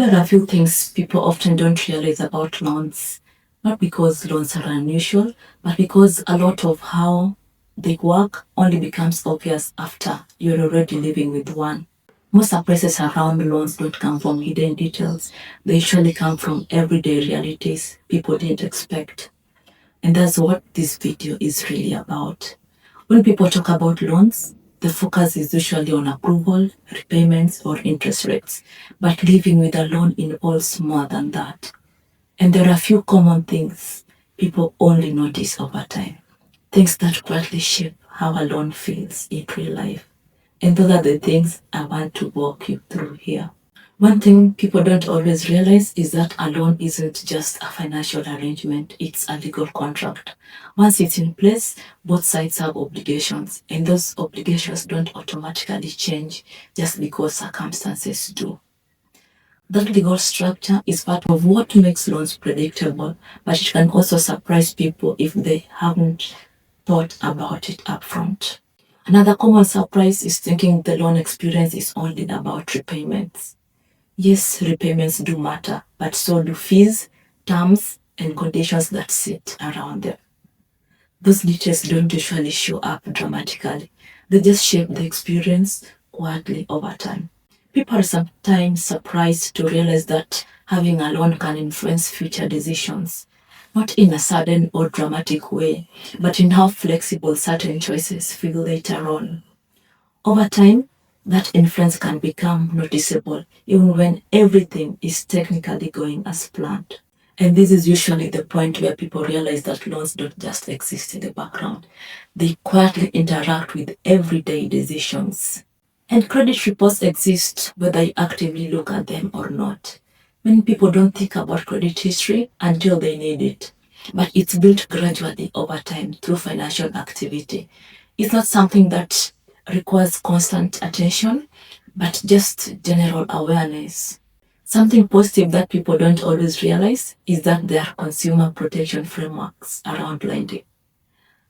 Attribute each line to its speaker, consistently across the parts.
Speaker 1: There are a few things people often don't realize about loans. Not because loans are unusual, but because a lot of how they work only becomes obvious after you're already living with one. Most surprises around loans don't come from hidden details. They usually come from everyday realities people didn't expect. And that's what this video is really about. When people talk about loans, the focus is usually on approval, repayments, or interest rates. But living with a loan involves more than that. And there are a few common things people only notice over time. Things that quietly shape how a loan feels in real life. And those are the things I want to walk you through here. One thing people don't always realize is that a loan isn't just a financial arrangement, it's a legal contract. Once it's in place, both sides have obligations, and those obligations don't automatically change just because circumstances do. That legal structure is part of what makes loans predictable, but it can also surprise people if they haven't thought about it upfront. Another common surprise is thinking the loan experience is only about repayments. Yes, repayments do matter, but so do fees, terms, and conditions that sit around them. Those details don't usually show up dramatically. They just shape the experience quietly over time. People are sometimes surprised to realize that having a loan can influence future decisions, not in a sudden or dramatic way, but in how flexible certain choices feel later on. Over time, that influence can become noticeable even when everything is technically going as planned. And this is usually the point where people realize that loans don't just exist in the background. They quietly interact with everyday decisions. And credit reports exist whether you actively look at them or not. Many people don't think about credit history until they need it, but it's built gradually over time through financial activity. It's not something that requires constant attention, but just general awareness. Something positive that people don't always realize is that there are consumer protection frameworks around lending.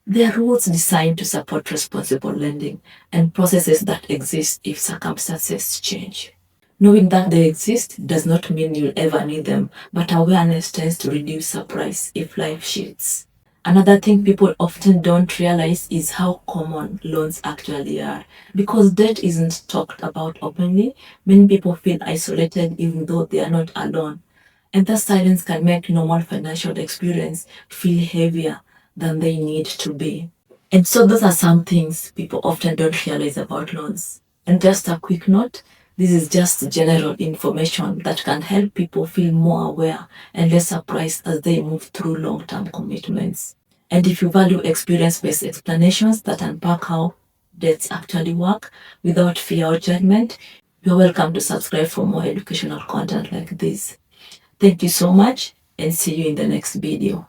Speaker 1: There are rules designed to support responsible lending and processes that exist if circumstances change. Knowing that they exist does not mean you'll ever need them, but awareness tends to reduce surprise if life shifts. Another thing people often don't realize is how common loans actually are. Because debt isn't talked about openly, many people feel isolated even though they are not alone. And that silence can make normal financial experience feel heavier than they need to be. And so those are some things people often don't realize about loans. And just a quick note, this is just general information that can help people feel more aware and less surprised as they move through long-term commitments. And if you value experience-based explanations that unpack how debts actually work without fear or judgment, you're welcome to subscribe for more educational content like this. Thank you so much and see you in the next video.